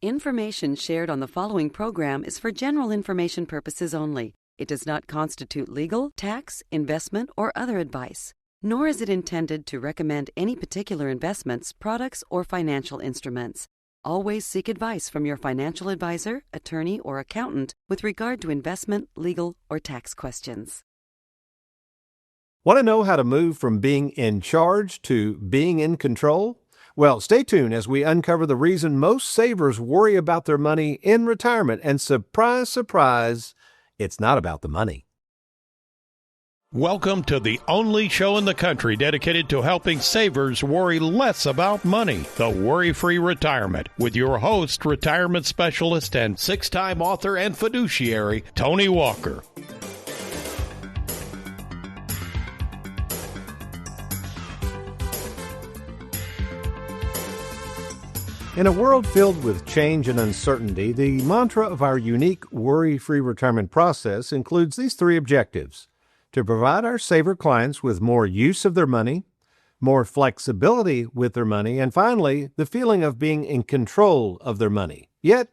Information shared on the following program is for general information purposes only. It does not constitute legal, tax, investment, or other advice, nor is it intended to recommend any particular investments, products, or financial instruments. Always seek advice from your financial advisor, attorney, or accountant with regard to investment, legal, or tax questions. Want to know how to move from being in charge to being in control? Well, stay tuned as we uncover the reason most savers worry about their money in retirement. And surprise, surprise, it's not about the money. Welcome to the only show in the country dedicated to helping savers worry less about money, the Worry-Free Retirement, with your host, retirement specialist and six-time author and fiduciary, Tony Walker. In a world filled with change and uncertainty, the mantra of our unique worry-free retirement process includes these three objectives: to provide our saver clients with more use of their money, more flexibility with their money, and finally, the feeling of being in control of their money. Yet,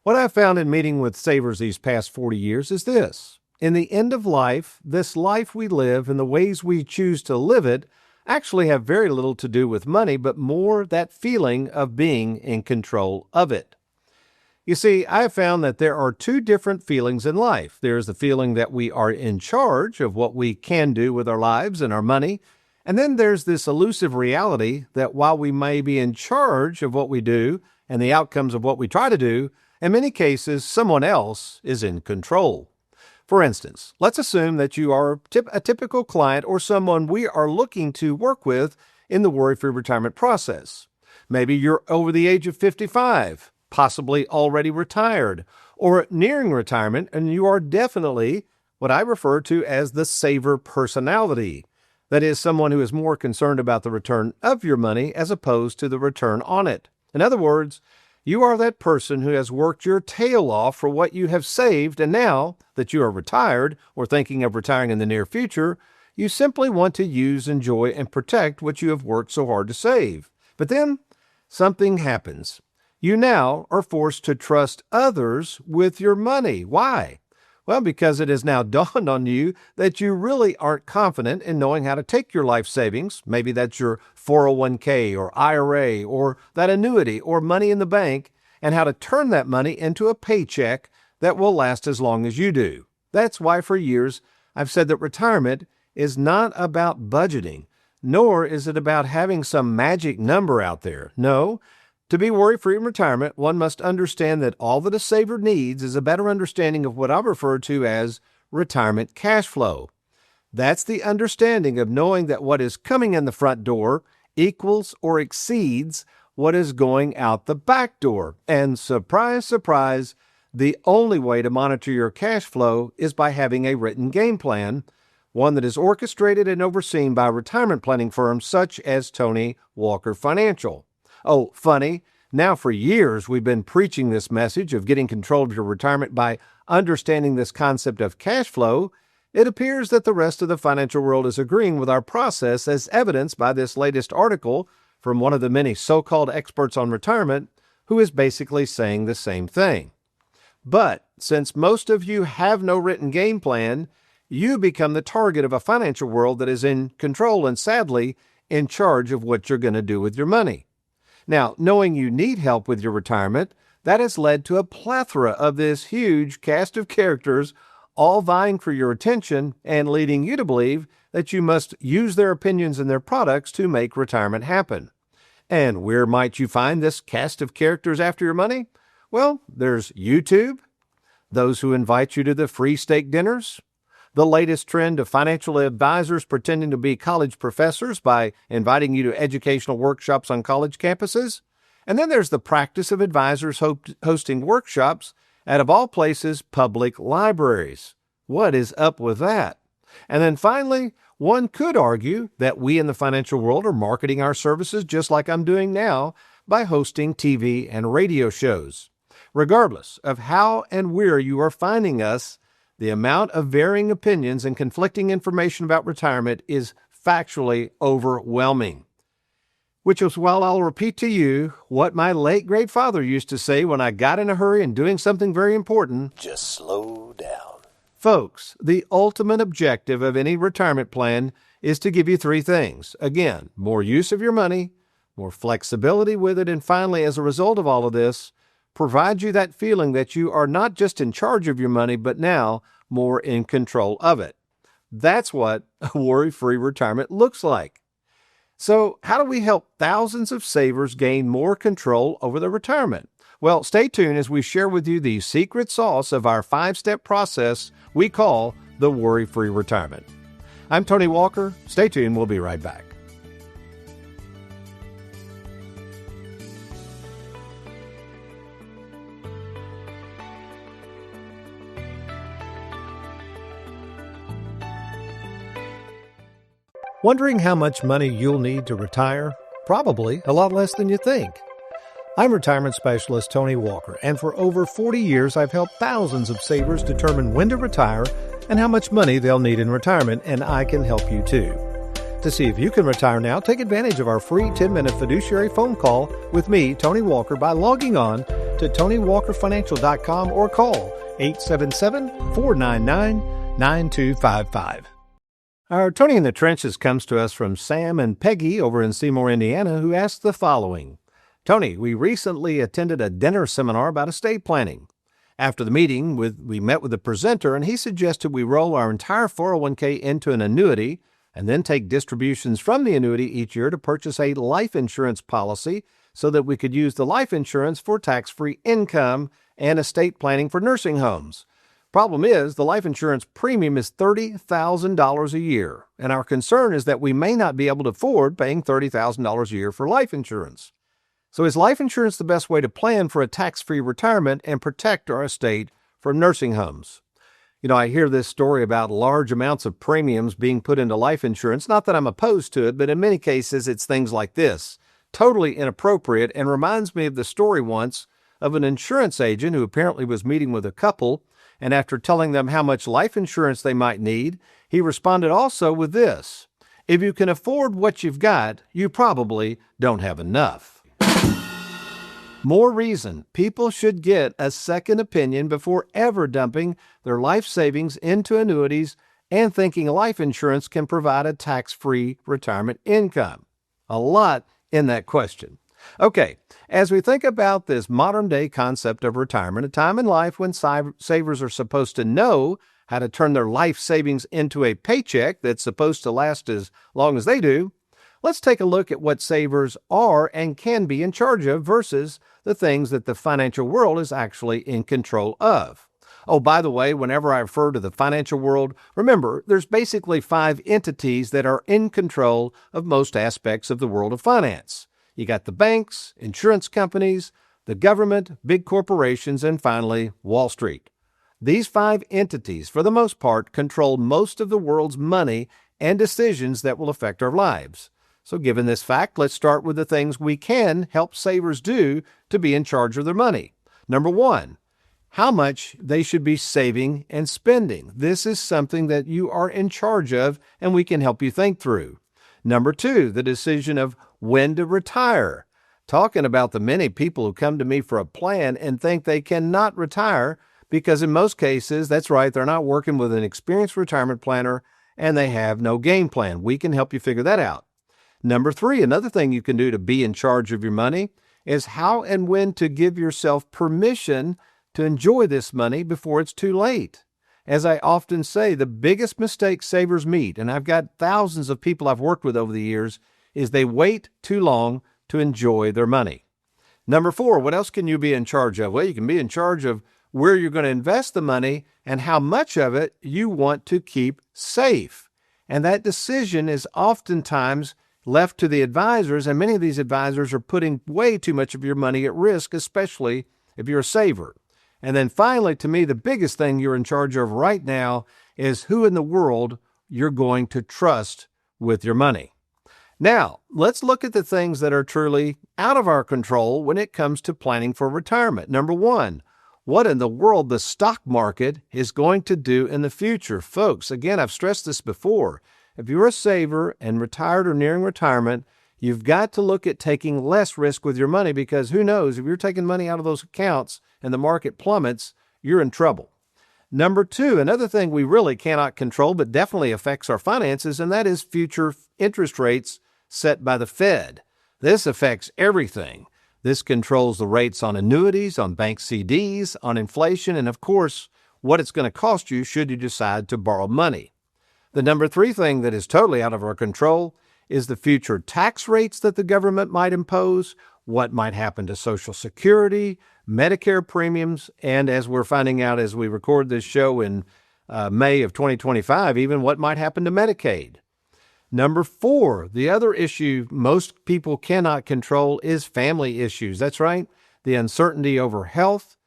what I've found in meeting with savers these past 40 years is this: in the end of life, this life we live and the ways we choose to live it actually have very little to do with money, but more that feeling of being in control of it. You see, I have found that there are two different feelings in life. There's the feeling that we are in charge of what we can do with our lives and our money, and then there's this elusive reality that while we may be in charge of what we do and the outcomes of what we try to do, in many cases, someone else is in control. For instance, let's assume that you are a typical client or someone we are looking to work with in the worry-free retirement process. Maybe you're over the age of 55, possibly already retired, or nearing retirement, and you are definitely what I refer to as the saver personality. That is, someone who is more concerned about the return of your money as opposed to the return on it. In other words, you are that person who has worked your tail off for what you have saved, and now that you are retired or thinking of retiring in the near future, you simply want to use, enjoy, and protect what you have worked so hard to save. But then something happens. You now are forced to trust others with your money. Why? Well, because it has now dawned on you that you really aren't confident in knowing how to take your life savings. Maybe that's your 401k or IRA or that annuity or money in the bank, and how to turn that money into a paycheck that will last as long as you do. That's why for years I've said that retirement is not about budgeting, nor is it about having some magic number out there. No. To be worry-free in retirement, one must understand that all that a saver needs is a better understanding of what I refer to as retirement cash flow. That's the understanding of knowing that what is coming in the front door equals or exceeds what is going out the back door. And surprise, surprise, the only way to monitor your cash flow is by having a written game plan, one that is orchestrated and overseen by retirement planning firms such as Tony Walker Financial. Oh, funny, now for years we've been preaching this message of getting control of your retirement by understanding this concept of cash flow. It appears that the rest of the financial world is agreeing with our process, as evidenced by this latest article from one of the many so-called experts on retirement who is basically saying the same thing. But since most of you have no written game plan, you become the target of a financial world that is in control and, sadly, in charge of what you're going to do with your money. Now, knowing you need help with your retirement, that has led to a plethora of this huge cast of characters all vying for your attention and leading you to believe that you must use their opinions and their products to make retirement happen. And where might you find this cast of characters after your money? Well, there's YouTube, those who invite you to the free steak dinners, the latest trend of financial advisors pretending to be college professors by inviting you to educational workshops on college campuses. And then there's the practice of advisors hosting workshops at, of all places, public libraries. What is up with that? And then finally, one could argue that we in the financial world are marketing our services just like I'm doing now by hosting TV and radio shows. Regardless of how and where you are finding us, the amount of varying opinions and conflicting information about retirement is factually overwhelming. which is why I'll repeat to you what my late great father used to say when I got in a hurry and doing something very important. Just slow down. Folks, the ultimate objective of any retirement plan is to give you three things. Again, more use of your money, more flexibility with it, and finally, as a result of all of this, provide you that feeling that you are not just in charge of your money, but now more in control of it. That's what a worry-free retirement looks like. So, how do we help thousands of savers gain more control over their retirement? Well, stay tuned as we share with you the secret sauce of our 5-step process we call the worry-free retirement. I'm Tony Walker. Stay tuned. We'll be right back. Wondering how much money you'll need to retire? Probably a lot less than you think. I'm retirement specialist Tony Walker, and for over 40 years I've helped thousands of savers determine when to retire and how much money they'll need in retirement, and I can help you too. To see if you can retire now, take advantage of our free 10-minute fiduciary phone call with me, Tony Walker, by logging on to TonyWalkerFinancial.com or call 877-499-9255. Our Tony in the Trenches comes to us from Sam and Peggy over in Seymour, Indiana, who asked the following. Tony, we recently attended a dinner seminar about estate planning. After the meeting, we met with the presenter, and he suggested we roll our entire 401k into an annuity and then take distributions from the annuity each year to purchase a life insurance policy so that we could use the life insurance for tax-free income and estate planning for nursing homes. Problem is, the life insurance premium is $30,000 a year, and our concern is that we may not be able to afford paying $30,000 a year for life insurance. So is life insurance the best way to plan for a tax-free retirement and protect our estate from nursing homes? You know, I hear this story about large amounts of premiums being put into life insurance. Not that I'm opposed to it, but in many cases it's things like this. Totally inappropriate, and reminds me of the story once of an insurance agent who apparently was meeting with a couple, and after telling them how much life insurance they might need, he responded also with this: if you can afford what you've got, you probably don't have enough. More reason people should get a second opinion before ever dumping their life savings into annuities and thinking life insurance can provide a tax-free retirement income. A lot in that question. Okay, as we think about this modern-day concept of retirement, a time in life when savers are supposed to know how to turn their life savings into a paycheck that's supposed to last as long as they do, let's take a look at what savers are and can be in charge of versus the things that the financial world is actually in control of. Oh, by the way, whenever I refer to the financial world, remember, there's basically 5 entities that are in control of most aspects of the world of finance. You got the banks, insurance companies, the government, big corporations, and finally, Wall Street. These 5 entities, for the most part, control most of the world's money and decisions that will affect our lives. So given this fact, let's start with the things we can help savers do to be in charge of their money. Number 1, how much they should be saving and spending. This is something that you are in charge of, and we can help you think through. Number 2, the decision of when to retire. Talking about the many people who come to me for a plan and think they cannot retire because in most cases, that's right, they're not working with an experienced retirement planner and they have no game plan. We can help you figure that out. Number 3, another thing you can do to be in charge of your money is how and when to give yourself permission to enjoy this money before it's too late. As I often say, the biggest mistake savers meet, and I've got thousands of people I've worked with over the years, is they wait too long to enjoy their money. Number 4, what else can you be in charge of? Well, you can be in charge of where you're going to invest the money and how much of it you want to keep safe. And that decision is oftentimes left to the advisors, and many of these advisors are putting way too much of your money at risk, especially if you're a saver. And then finally, to me, the biggest thing you're in charge of right now is who in the world you're going to trust with your money. Now, let's look at the things that are truly out of our control when it comes to planning for retirement. Number 1, what in the world the stock market is going to do in the future. Folks, again, I've stressed this before. If you're a saver and retired or nearing retirement, You've got to look at taking less risk with your money because who knows, if you're taking money out of those accounts and the market plummets, you're in trouble. Number two, another thing we really cannot control but definitely affects our finances, and that is future interest rates set by the Fed. This affects everything. This controls the rates on annuities, on bank CDs, on inflation, and of course, what it's going to cost you should you decide to borrow money. The number three thing that is totally out of our control is the future tax rates that the government might impose, what might happen to Social Security, Medicare premiums, and as we're finding out as we record this show in May of 2025, even what might happen to Medicaid. Number four, the other issue most people cannot control is family issues. That's right, the uncertainty over health,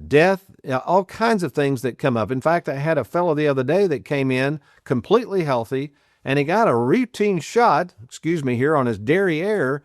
death, all kinds of things that come up. In fact, I had a fellow the other day that came in completely healthy, and he got a routine shot, here, on his derriere.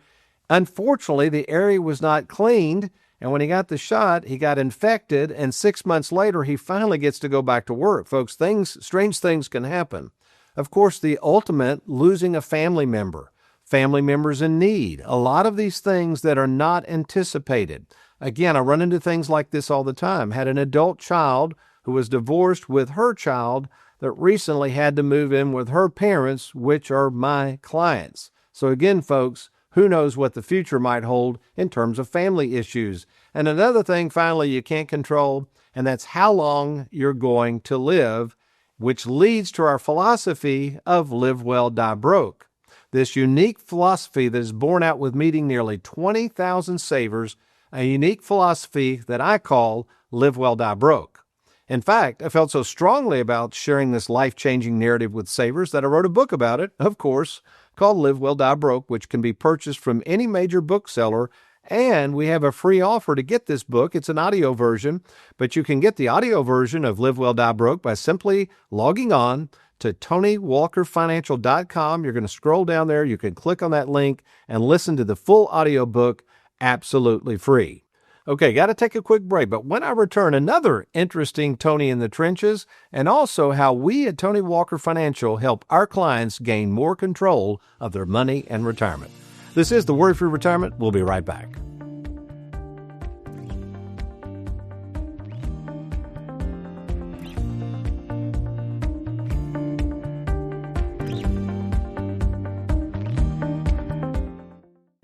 Unfortunately, the area was not cleaned, and when he got the shot, he got infected, and 6 months later, he finally gets to go back to work. Folks, strange things can happen. Of course, the ultimate, losing a family members in need, a lot of these things that are not anticipated. Again, I run into things like this all the time. Had an adult child who was divorced with her child that recently had to move in with her parents, which are my clients. So again, folks, who knows what the future might hold in terms of family issues. And another thing, finally, you can't control, and that's how long you're going to live, which leads to our philosophy of live well, die broke. This unique philosophy that is born out with meeting nearly 20,000 savers, a unique philosophy that I call live well, die broke. In fact, I felt so strongly about sharing this life-changing narrative with savers that I wrote a book about it, of course, called Live Well, Die Broke, which can be purchased from any major bookseller. And we have a free offer to get this book. It's an audio version, but you can get the audio version of Live Well, Die Broke by simply logging on to TonyWalkerFinancial.com. You're going to scroll down there. You can click on that link and listen to the full audio book absolutely free. Okay, got to take a quick break, but when I return, another interesting Tony in the Trenches, and also how we at Tony Walker Financial help our clients gain more control of their money and retirement. This is the Worry-Free Retirement. We'll be right back.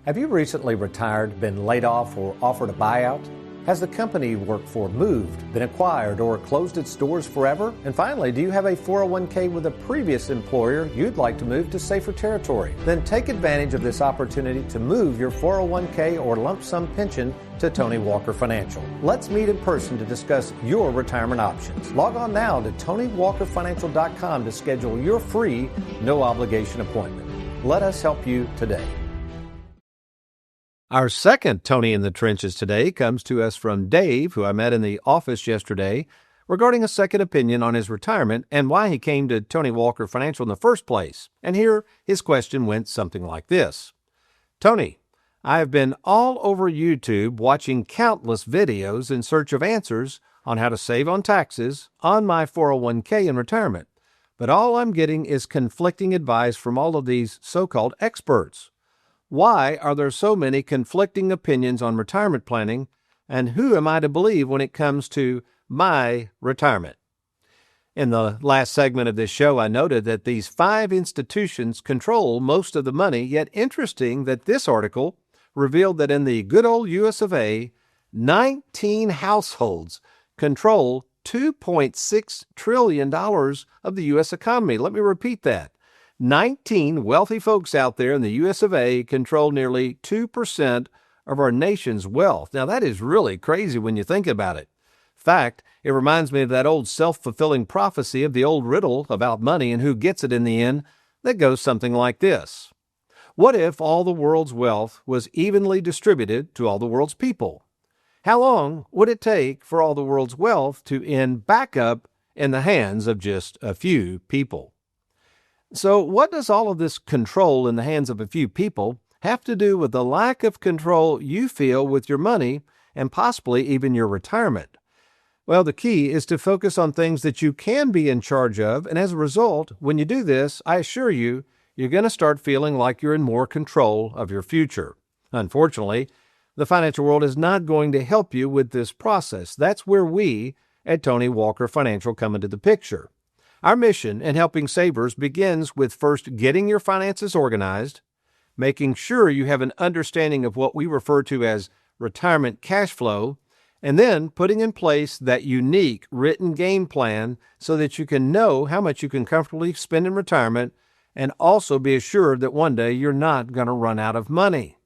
Have you recently retired, been laid off, or offered a buyout? Has the company you work for moved, been acquired, or closed its doors forever? And finally, do you have a 401k with a previous employer you'd like to move to safer territory? Then take advantage of this opportunity to move your 401k or lump sum pension to Tony Walker Financial. Let's meet in person to discuss your retirement options. Log on now to TonyWalkerFinancial.com to schedule your free, no obligation appointment. Let us help you today. Our second Tony in the Trenches today comes to us from Dave, who I met in the office yesterday, regarding a second opinion on his retirement and why he came to Tony Walker Financial in the first place. And here his question went something like this. Tony, I have been all over YouTube watching countless videos in search of answers on how to save on taxes on my 401k in retirement, but all I'm getting is conflicting advice from all of these so-called experts. Why are there so many conflicting opinions on retirement planning, and who am I to believe when it comes to my retirement? In the last segment of this show, I noted that these 5 institutions control most of the money, yet interesting that this article revealed that in the good old US of A, 19 households control $2.6 trillion of the U.S. economy. Let me repeat that. 19 wealthy folks out there in the U.S. of A. control nearly 2% of our nation's wealth. Now, that is really crazy when you think about it. In fact, it reminds me of that old self-fulfilling prophecy of the old riddle about money and who gets it in the end that goes something like this. What if all the world's wealth was evenly distributed to all the world's people? How long would it take for all the world's wealth to end back up in the hands of just a few people? So what does all of this control in the hands of a few people have to do with the lack of control you feel with your money and possibly even your retirement? Well, the key is to focus on things that you can be in charge of, and as a result, when you do this, I assure you, you're going to start feeling like you're in more control of your future. Unfortunately, the financial world is not going to help you with this process. That's where we at Tony Walker Financial come into the picture. Our mission in helping savers begins with first getting your finances organized, making sure you have an understanding of what we refer to as retirement cash flow, and then putting in place that unique written game plan so that you can know how much you can comfortably spend in retirement and also be assured that one day you're not going to run out of money.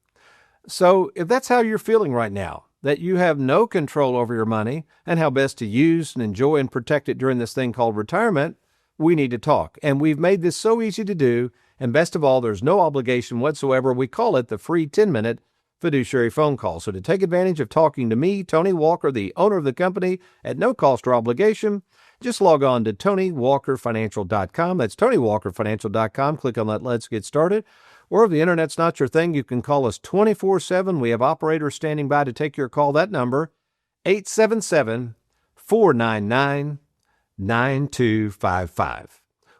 So if that's how you're feeling right now, that you have no control over your money and how best to use and enjoy and protect it during this thing called retirement, we need to talk. And we've made this so easy to do. And best of all, there's no obligation whatsoever. We call it the free 10-minute fiduciary phone call. So to take advantage of talking to me, Tony Walker, the owner of the company, at no cost or obligation, just log on to TonyWalkerFinancial.com. That's TonyWalkerFinancial.com. Click on that Let's Get Started. Or if the internet's not your thing, you can call us 24/7. We have operators standing by to take your call. That number, 877-499-9255.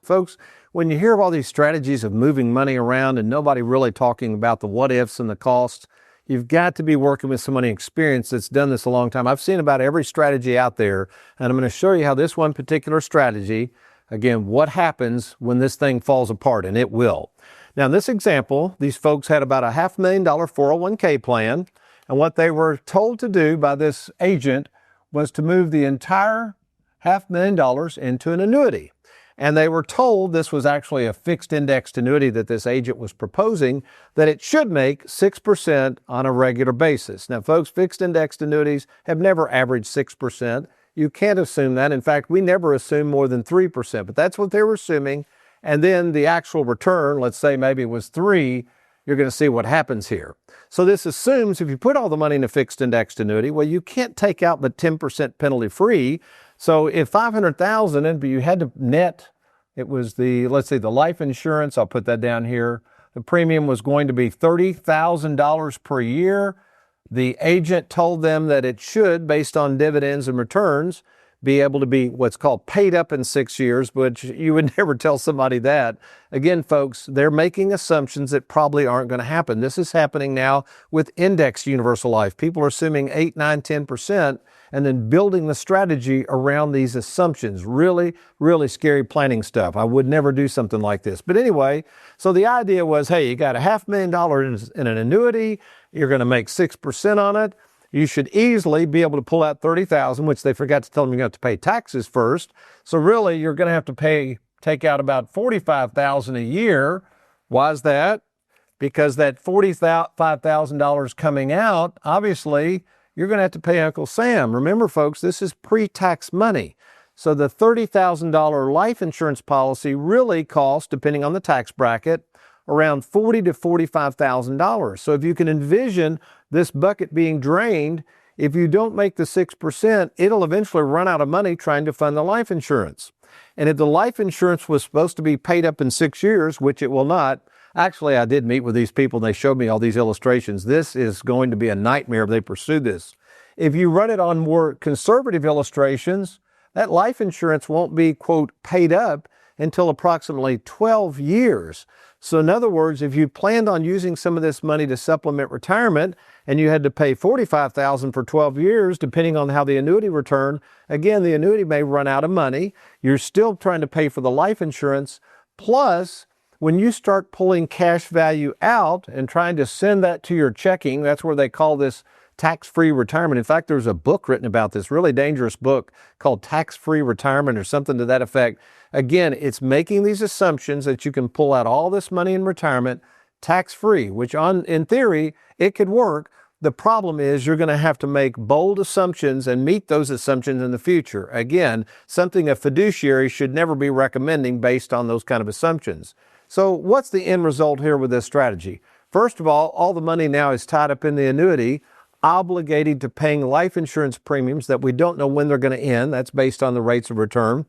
Folks, when you hear of all these strategies of moving money around and nobody really talking about the what-ifs and the costs, you've got to be working with somebody experienced that's done this a long time. I've seen about every strategy out there, and I'm going to show you how this one particular strategy, again, what happens when this thing falls apart, and it will. Now, in this example, these folks had about a $500,000 401k plan, and what they were told to do by this agent was to move the entire $500,000 into an annuity. And they were told this was actually a fixed indexed annuity that this agent was proposing, that it should make 6% on a regular basis. Now, folks, fixed indexed annuities have never averaged 6%. You can't assume that. In fact, we never assume more than 3%, but that's what they were assuming. And then the actual return, let's say maybe it was 3%, you're going to see what happens here. So this assumes if you put all the money in a fixed indexed annuity, well, you can't take out the 10% penalty free. So if $500,000, but you had to net, it was let's say the life insurance, I'll put that down here. The premium was going to be $30,000 per year. The agent told them that it should, based on dividends and returns, be able to be what's called paid up in 6 years, which you would never tell somebody that. Again, folks, they're making assumptions that probably aren't going to happen. This is happening now with indexed universal life. People are assuming 8, 9, 10%, and then building the strategy around these assumptions. Really, really scary planning stuff. I would never do something like this. But anyway, so the idea was, hey, you got a $500,000 in an annuity. You're going to make 6% on it. You should easily be able to pull out $30,000, which they forgot to tell them you have to pay taxes first. So really, you're going to have to take out about $45,000 a year. Why is that? Because that $45,000 coming out, obviously, you're going to have to pay Uncle Sam. Remember, folks, this is pre-tax money. So the $30,000 life insurance policy really costs, depending on the tax bracket, around $40,000 to $45,000. So if you can envision this bucket being drained, if you don't make the 6%, it'll eventually run out of money trying to fund the life insurance. And if the life insurance was supposed to be paid up in 6 years, which it will not, actually I did meet with these people and they showed me all these illustrations. This is going to be a nightmare if they pursue this. If you run it on more conservative illustrations, that life insurance won't be, quote, paid up until approximately 12 years. So in other words, if you planned on using some of this money to supplement retirement and you had to pay $45,000 for 12 years, depending on how the annuity returned, again, the annuity may run out of money. You're still trying to pay for the life insurance. Plus, when you start pulling cash value out and trying to send that to your checking, that's where they call this tax-free retirement. In fact, there's a book written about this, really dangerous book called Tax-Free Retirement or something to that effect. Again, it's making these assumptions that you can pull out all this money in retirement tax-free, which in theory, it could work. The problem is you're going to have to make bold assumptions and meet those assumptions in the future. Again, something a fiduciary should never be recommending based on those kind of assumptions. So what's the end result here with this strategy? First of all the money now is tied up in the annuity, obligated to paying life insurance premiums that we don't know when they're going to end. That's based on the rates of return.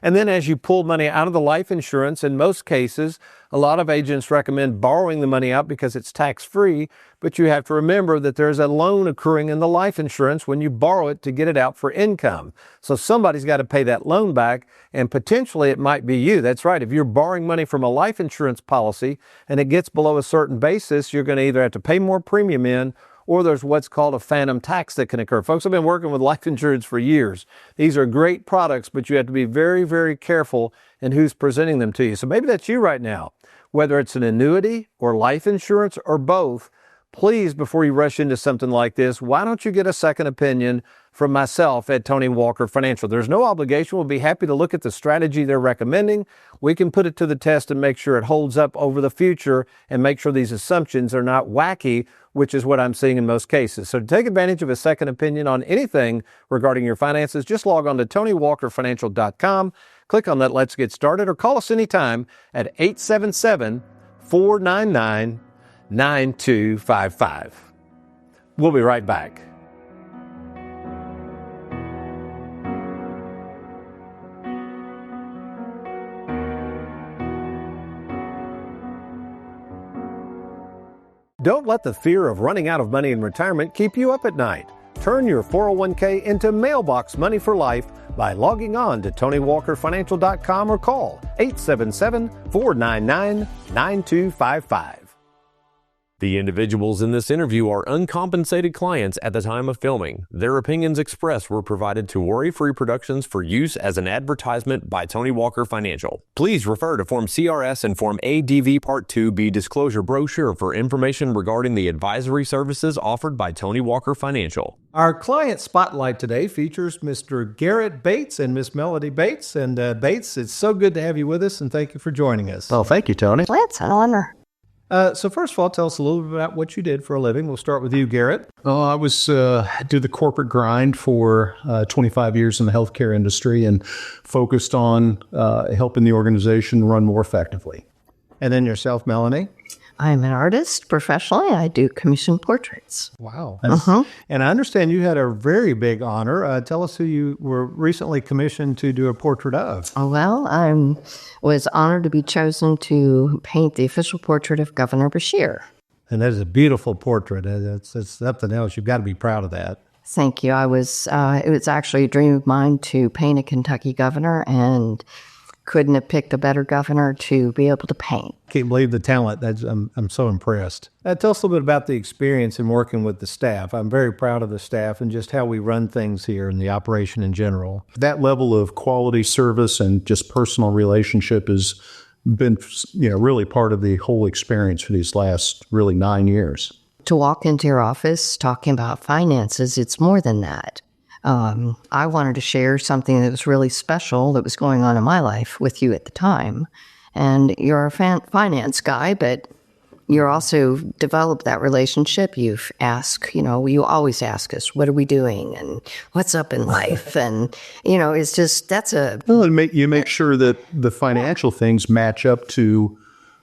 And then as you pull money out of the life insurance, in most cases, a lot of agents recommend borrowing the money out because it's tax-free, but you have to remember that there's a loan accruing in the life insurance when you borrow it to get it out for income. So somebody's got to pay that loan back, and potentially it might be you. That's right. If you're borrowing money from a life insurance policy and it gets below a certain basis, you're going to either have to pay more premium in, or there's what's called a phantom tax that can occur. Folks, I've been working with life insurance for years. These are great products, but you have to be very, very careful in who's presenting them to you. So maybe that's you right now. Whether it's an annuity or life insurance or both, please, before you rush into something like this, why don't you get a second opinion from myself at Tony Walker Financial? There's no obligation. We'll be happy to look at the strategy they're recommending. We can put it to the test and make sure it holds up over the future and make sure these assumptions are not wacky, which is what I'm seeing in most cases. So to take advantage of a second opinion on anything regarding your finances, just log on to TonyWalkerFinancial.com, click on that Let's Get Started, or call us anytime at 877-499-9255. We'll be right back. Don't let the fear of running out of money in retirement keep you up at night. Turn your 401k into mailbox money for life by logging on to TonyWalkerFinancial.com or call 877-499-9255. The individuals in this interview are uncompensated clients at the time of filming. Their opinions expressed were provided to Worry-Free Productions for use as an advertisement by Tony Walker Financial. Please refer to Form CRS and Form ADV Part 2B Disclosure Brochure for information regarding the advisory services offered by Tony Walker Financial. Our client spotlight today features Mr. Garrett Bates and Miss Melody Bates. And Bates, it's so good to have you with us, and thank you for joining us. Well, thank you, Tony. It's an honor. So first of all, tell us a little bit about what you did for a living. We'll start with you, Garrett. Well, I was do the corporate grind for 25 years in the healthcare industry and focused on helping the organization run more effectively. And then yourself, Melanie. I'm an artist professionally. I do commission portraits. Wow. And I understand you had a very big honor. Tell us who you were recently commissioned to do a portrait of. Oh, well, I was honored to be chosen to paint the official portrait of Governor Bashir. And that is a beautiful portrait. It's something else. You've got to be proud of that. Thank you. It was actually a dream of mine to paint a Kentucky governor, and couldn't have picked a better governor to be able to paint. Can't believe the talent. I'm so impressed. Tell us a little bit about the experience in working with the staff. I'm very proud of the staff and just how we run things here and the operation in general. That level of quality service and just personal relationship has been, really part of the whole experience for these last really 9 years. To walk into your office talking about finances, it's more than that. I wanted to share something that was really special that was going on in my life with you at the time. And you're a finance guy, but you're also developed that relationship. You've asked, you always ask us, what are we doing and what's up in life? And, it's just, Well, you make sure that the financial things match up to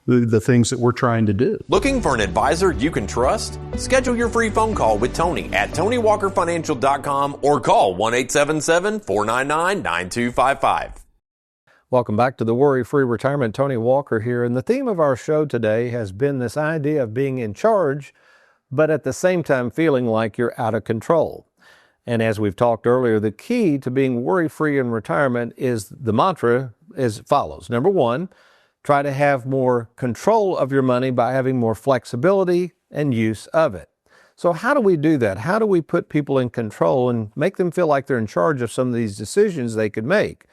the things that we're trying to do. Looking for an advisor you can trust? Schedule your free phone call with Tony at TonyWalkerFinancial.com or call 1-877-499-9255. Welcome back to the Worry-Free Retirement. Tony Walker here. And the theme of our show today has been this idea of being in charge, but at the same time feeling like you're out of control. And as we've talked earlier, the key to being worry-free in retirement is the mantra as follows. Number one, try to have more control of your money by having more flexibility and use of it. So how do we do that? How do we put people in control and make them feel like they're in charge of some of these decisions they could make?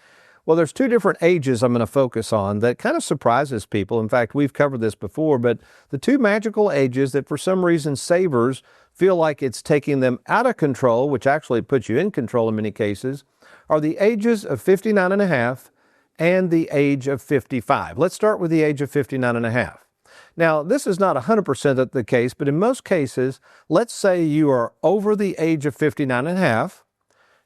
Well, there's two different ages I'm going to focus on that kind of surprises people. In fact, we've covered this before, but the two magical ages that for some reason savers feel like it's taking them out of control, which actually puts you in control in many cases, are the ages of 59 and a half and the age of 55. Let's start with the age of 59 and a half. Now, this is not 100% the case, but in most cases, let's say you are over the age of 59 and a half,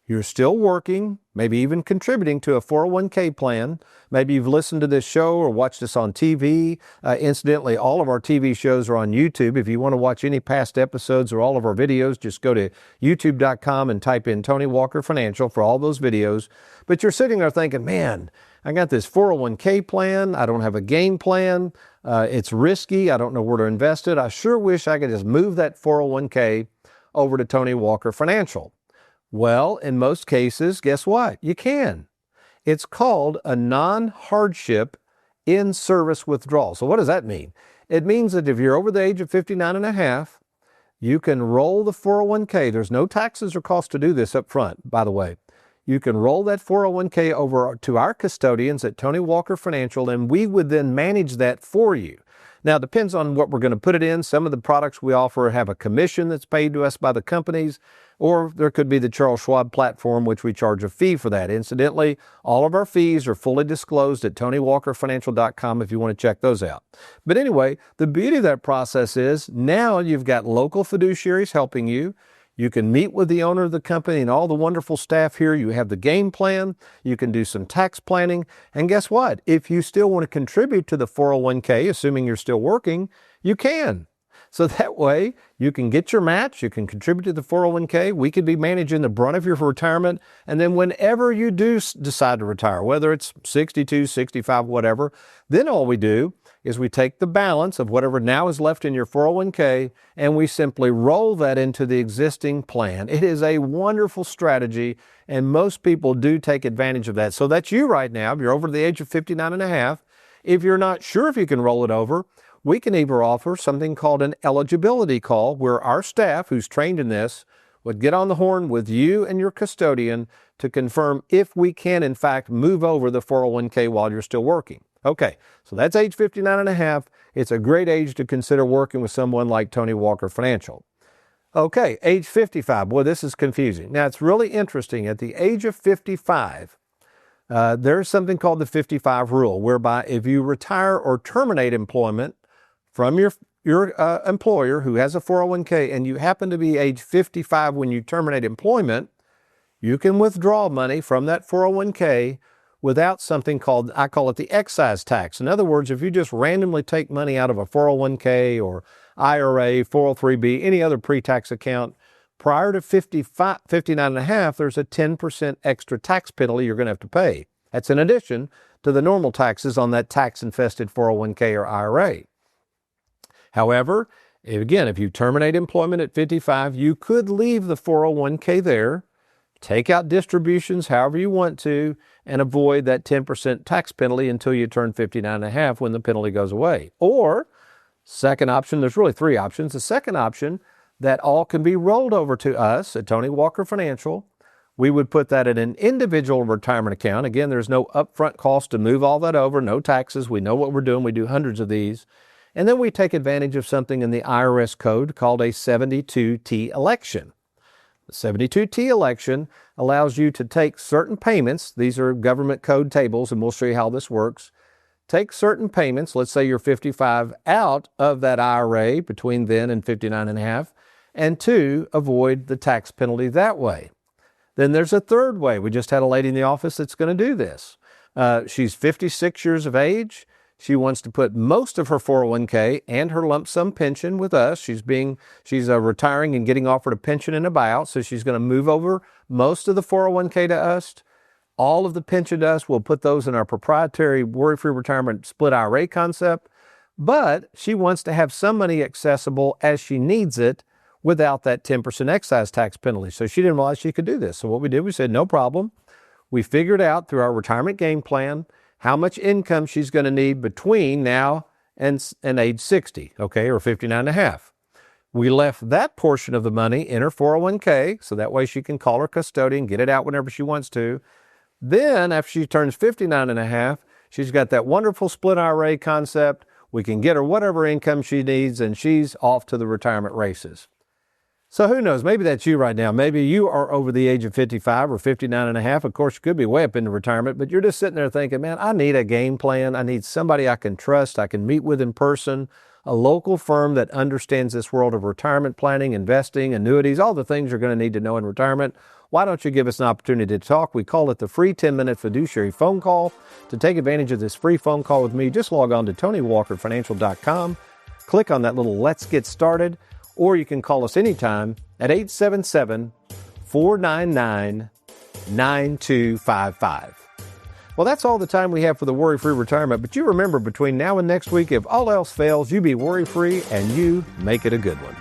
you're still working, maybe even contributing to a 401k plan. Maybe you've listened to this show or watched us on TV. Incidentally, all of our TV shows are on YouTube. If you want to watch any past episodes or all of our videos, just go to youtube.com and type in Tony Walker Financial for all those videos. But you're sitting there thinking, man, I got this 401k plan. I don't have a game plan. It's risky. I don't know where to invest it. I sure wish I could just move that 401k over to Tony Walker Financial. Well, in most cases, guess what? You can. It's called a non-hardship in-service withdrawal. So what does that mean? It means that if you're over the age of 59 and a half, you can roll the 401k. There's no taxes or cost to do this up front, by the way. You can roll that 401k over to our custodians at Tony Walker Financial, and we would then manage that for you. Now, it depends on what we're going to put it in. Some of the products we offer have a commission that's paid to us by the companies, or there could be the Charles Schwab platform, which we charge a fee for that. Incidentally, all of our fees are fully disclosed at TonyWalkerFinancial.com if you want to check those out. But anyway, the beauty of that process is now you've got local fiduciaries helping you. You can meet with the owner of the company and all the wonderful staff here. You have the game plan. You can do some tax planning. And guess what? If you still want to contribute to the 401k, assuming you're still working, you can. So that way you can get your match. You can contribute to the 401k. We could be managing the brunt of your retirement. And then whenever you do decide to retire, whether it's 62, 65, whatever, then all we do is we take the balance of whatever now is left in your 401k and we simply roll that into the existing plan. It is a wonderful strategy, and most people do take advantage of that. So that's you right now. If you're over the age of 59 and a half, if you're not sure if you can roll it over, we can either offer something called an eligibility call, where our staff who's trained in this would get on the horn with you and your custodian to confirm if we can, in fact, move over the 401k while you're still working. Okay, so that's age 59 and a half. It's a great age to consider working with someone like Tony Walker Financial. Okay, age 55. Boy, this is confusing. Now, it's really interesting. At the age of 55, there's something called the 55 rule, whereby if you retire or terminate employment from your employer who has a 401k and you happen to be age 55 when you terminate employment, you can withdraw money from that 401k without something called, I call it the excise tax. In other words, if you just randomly take money out of a 401k or IRA, 403b, any other pre-tax account, prior to 59 and a half, there's a 10% extra tax penalty you're going to have to pay. That's in addition to the normal taxes on that tax-infested 401k or IRA. However, again, if you terminate employment at 55, you could leave the 401k there, take out distributions however you want to, and avoid that 10% tax penalty until you turn 59 and a half when the penalty goes away. Or, second option, there's really three options. The second option, that all can be rolled over to us at Tony Walker Financial. We would put that in an individual retirement account. Again, there's no upfront cost to move all that over, no taxes. We know what we're doing. We do hundreds of these. And then we take advantage of something in the IRS code called a 72T election. The 72T election allows you to take certain payments. These are government code tables, and we'll show you how this works. Take certain payments, let's say you're 55, out of that IRA between then and 59 and a half, and two, avoid the tax penalty that way. Then there's a third way. We just had a lady in the office that's going to do this. She's 56 years of age. She wants to put most of her 401k and her lump sum pension with us. She's retiring and getting offered a pension and a buyout, so she's going to move over most of the 401k to us. All of the pension to us. We'll put those in our proprietary worry-free retirement split IRA concept. But she wants to have some money accessible as she needs it without that 10% excise tax penalty. So she didn't realize she could do this. So what we did, we said, no problem. We figured out through our retirement game plan how much income she's going to need between now and age 60, okay, or 59 and a half. We left that portion of the money in her 401k, so that way she can call her custodian, get it out whenever she wants to. Then, after she turns 59 and a half, she's got that wonderful split IRA concept. We can get her whatever income she needs, and she's off to the retirement races. So who knows? Maybe that's you right now. Maybe you are over the age of 55 or 59 and a half. Of course, you could be way up into retirement, but you're just sitting there thinking, man, I need a game plan. I need somebody I can trust, I can meet with in person, a local firm that understands this world of retirement planning, investing, annuities, all the things you're going to need to know in retirement. Why don't you give us an opportunity to talk? We call it the free 10-minute fiduciary phone call. To take advantage of this free phone call with me, just log on to TonyWalkerFinancial.com, click on that little Let's Get Started, or you can call us anytime at 877-499-9255. Well, that's all the time we have for the Worry-Free Retirement, but you remember, between now and next week, if all else fails, you be worry-free and you make it a good one.